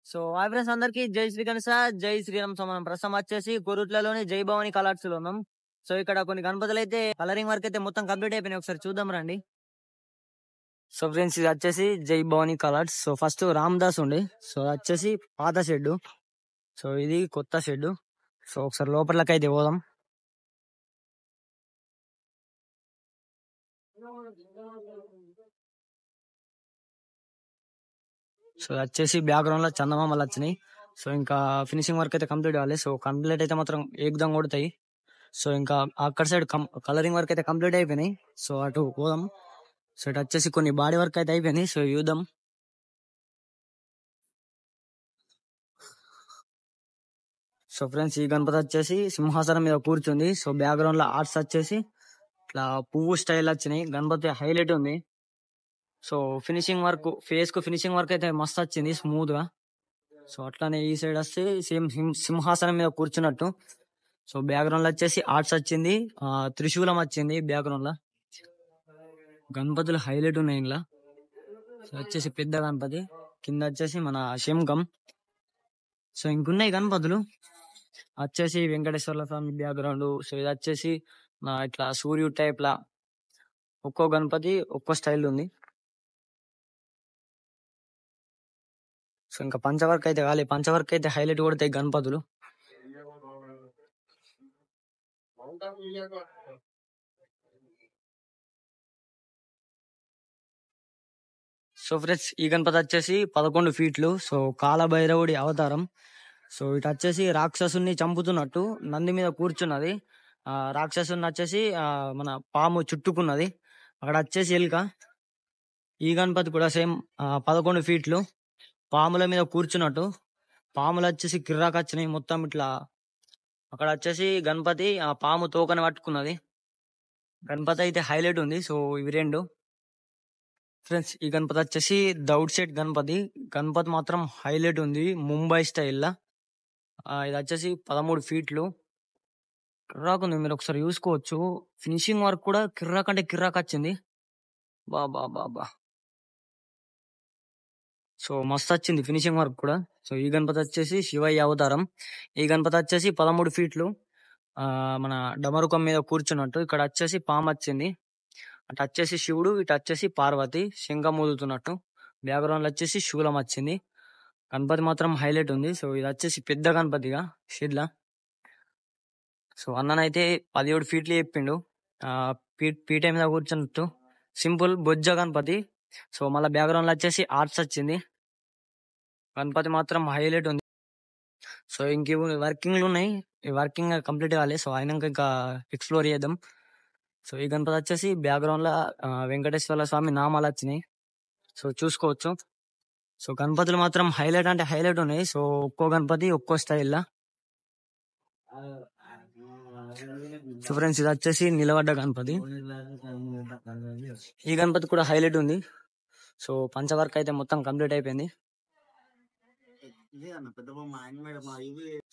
So hi friends అందరికి జై శ్రీ గణేశ జై శ్రీరామ్. సో మనం ప్రస్తుతం వచ్చేసి కోరుట్లలోని జై భవాని కలర్స్ లో ఉన్నాం. సో ఇక్కడ కొన్ని గణపతులు అయితే కలరింగ్ వర్క్ అయితే మొత్తం కంప్లీట్ అయిపోయినాయి. ఒకసారి చూద్దాం రండి. సో ఫ్రెండ్స్ ఇది వచ్చేసి Jai Bhavani colours. So first Ramadas ఉండే, సో అది వచ్చేసి పాత షెడ్, సో ఇది కొత్త షెడ్. సో ఒకసారి లోపలకి అయితే పోదాం. సో అది వచ్చేసి బ్యాక్గ్రౌండ్ లో చందమామలు వచ్చినాయి. సో ఇంకా ఫినిషింగ్ వర్క్ అయితే కంప్లీట్ కావాలి. సో కంప్లీట్ అయితే మాత్రం ఏకదం కొడతాయి. సో ఇంకా అక్కడ సైడ్ కలరింగ్ వర్క్ అయితే కంప్లీట్ అయిపోయినాయి. సో అటు పోదాం. సో ఇటు వచ్చేసి కొన్ని బాడీ వర్క్ అయితే అయిపోయినాయి. సో చూద్దాం. సో ఫ్రెండ్స్ ఈ గణపతి వచ్చేసి సింహాసనం మీద కూర్చుంది. సో బ్యాక్గ్రౌండ్ లో ఆర్ట్స్ వచ్చేసి ఇట్లా పువ్వు స్టైల్ వచ్చినాయి. గణపతి హైలైట్ ఉంది. సో ఫినిషింగ్ వర్క్, ఫేస్ కు ఫినిషింగ్ వర్క్ అయితే మస్తు వచ్చింది స్మూత్ గా. సో అట్లానే ఈ సైడ్ వస్తే సేమ్ సింహాసనం మీద కూర్చున్నట్టు. సో బ్యాక్గ్రౌండ్ లో వచ్చేసి ఆర్ట్స్ వచ్చింది, త్రిశూలం వచ్చింది బ్యాక్గ్రౌండ్ లో. గణపతులు హైలైట్ ఉన్నాయి ఇంట్లో. సో వచ్చేసి పెద్ద గణపతి, కింద వచ్చేసి మన శంఖం. సో ఇంకున్నాయి గణపతులు వచ్చేసి వెంకటేశ్వర్ల స్వామి బ్యాక్గ్రౌండ్. సో ఇది వచ్చేసి ఇట్లా సూర్యుడు టైప్ లా ఒక్కో గణపతి ఒక్కో స్టైల్ ఉంది. సో ఇంకా పంచవర్క్ అయితే కాలే, పంచవర్క్ అయితే హైలైట్ కొడతాయి గణపతులు. సో ఫ్రెండ్స్ ఈ గణపతి వచ్చేసి 11 ఫీట్లు. సో కాలభైరవుడి అవతారం. సో ఇటు వచ్చేసి రాక్షసుని చంపుతున్నట్టు నంది మీద కూర్చున్నది. రాక్షసుని వచ్చేసి మన పాము చుట్టుకున్నది. అక్కడ వచ్చేసి ఎలుక. ఈ గణపతి కూడా సేమ్ 11 ఫీట్లు పాముల మీద కూర్చున్నట్టు. పాములు వచ్చేసి కిర్రాకు వచ్చినాయి మొత్తం ఇట్లా. అక్కడ వచ్చేసి గణపతి ఆ పాము తోకని పట్టుకున్నది. గణపతి అయితే హైలైట్ ఉంది. సో ఇవి రెండు. ఫ్రెండ్స్ ఈ గణపతి వచ్చేసి దౌడ్ సెట్ గణపతి. గణపతి మాత్రం హైలైట్ ఉంది ముంబై స్టైల్. ఇది వచ్చేసి 13 ఫీట్లు. కిర్రాక్ ఉంది, మీరు ఒకసారి చూసుకోవచ్చు. ఫినిషింగ్ వర్క్ కూడా కిర్రాక్ అంటే కిర్రాక్ వచ్చింది. బాబా బాబా. సో మస్తు వచ్చింది ఫినిషింగ్ వర్క్ కూడా. సో ఈ గణపతి వచ్చేసి శివయ్య అవతారం. ఈ గణపతి వచ్చేసి 13 ఫీట్లు మన డమరుకం మీద కూర్చున్నట్టు. ఇక్కడ వచ్చేసి పాము వచ్చింది. అటు వచ్చేసి శివుడు, ఇటు వచ్చేసి పార్వతి శంఖం ఊదుతున్నట్టు. బ్యాక్గ్రౌండ్ లో వచ్చేసి శూలం వచ్చింది. గణపతి మాత్రం హైలైట్ ఉంది. సో ఇది వచ్చేసి పెద్ద గణపతిగా షెడ్ల. సో అన్ననైతే 17 ఫీట్లు చెప్పిండు. పీట మీద కూర్చున్నట్టు సింపుల్ బొజ్జ గణపతి. సో మళ్ళీ బ్యాక్గ్రౌండ్ లో వచ్చేసి ఆర్ట్స్ వచ్చింది. గణపతి మాత్రం హైలైట్ ఉంది. సో ఇంక వర్కింగ్లు ఉన్నాయి, ఈ వర్కింగ్ కంప్లీట్ కావాలి. సో అయినాక ఇంకా ఎక్స్ప్లోర్ చేద్దాం. సో ఈ గణపతి వచ్చేసి బ్యాక్గ్రౌండ్ లో వెంకటేశ్వర స్వామి నామాలు వచ్చినాయి. సో చూసుకోవచ్చు. సో గణపతులు మాత్రం హైలైట్ అంటే హైలైట్ ఉన్నాయి. సో ఒక్కో గణపతి ఒక్కో స్టైల్. సో ఫ్రెండ్స్ ఇది వచ్చేసి నిలబడ్డ గణపతి. ఈ గణపతి కూడా హైలైట్ ఉంది. సో పంచవర్క్ అయితే మొత్తం కంప్లీట్ అయిపోయింది.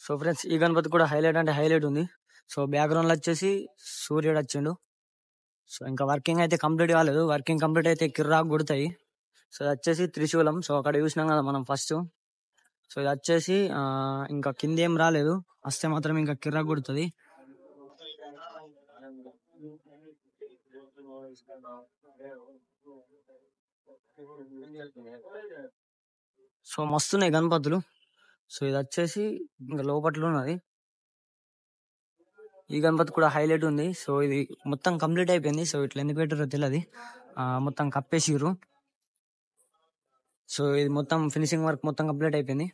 సో ఫ్రెండ్స్ ఈ గణపతి కూడా హైలైట్ అంటే హైలైట్ ఉంది. సో బ్యాక్గ్రౌండ్ లో వచ్చేసి సూర్యుడు వచ్చిండు. సో ఇంకా వర్కింగ్ అయితే కంప్లీట్ కాలేదు. వర్కింగ్ కంప్లీట్ అయితే కిర్రాకు కొడతాయి. సో ఇది వచ్చేసి త్రిశూలం. సో అక్కడ చూసినాం కదా మనం ఫస్ట్. సో ఇది వచ్చేసి ఇంకా కింద ఏం రాలేదు, వస్తే మాత్రం ఇంకా కిర్రాకు కొడుతుంది. సో మస్తున్నాయి గణపతులు. సో ఇది వచ్చేసి ఇంకా లోపట్లో ఉన్నది. ఈ గణపతి కూడా హైలైట్ ఉంది. సో ఇది మొత్తం కంప్లీట్ అయిపోయింది. సో ఇట్లా ఎందుకు పెట్టారో తెలియదు, మొత్తం కప్పేసిర్రు. సో ఇది మొత్తం ఫినిషింగ్ వర్క్ మొత్తం కంప్లీట్ అయిపోయింది.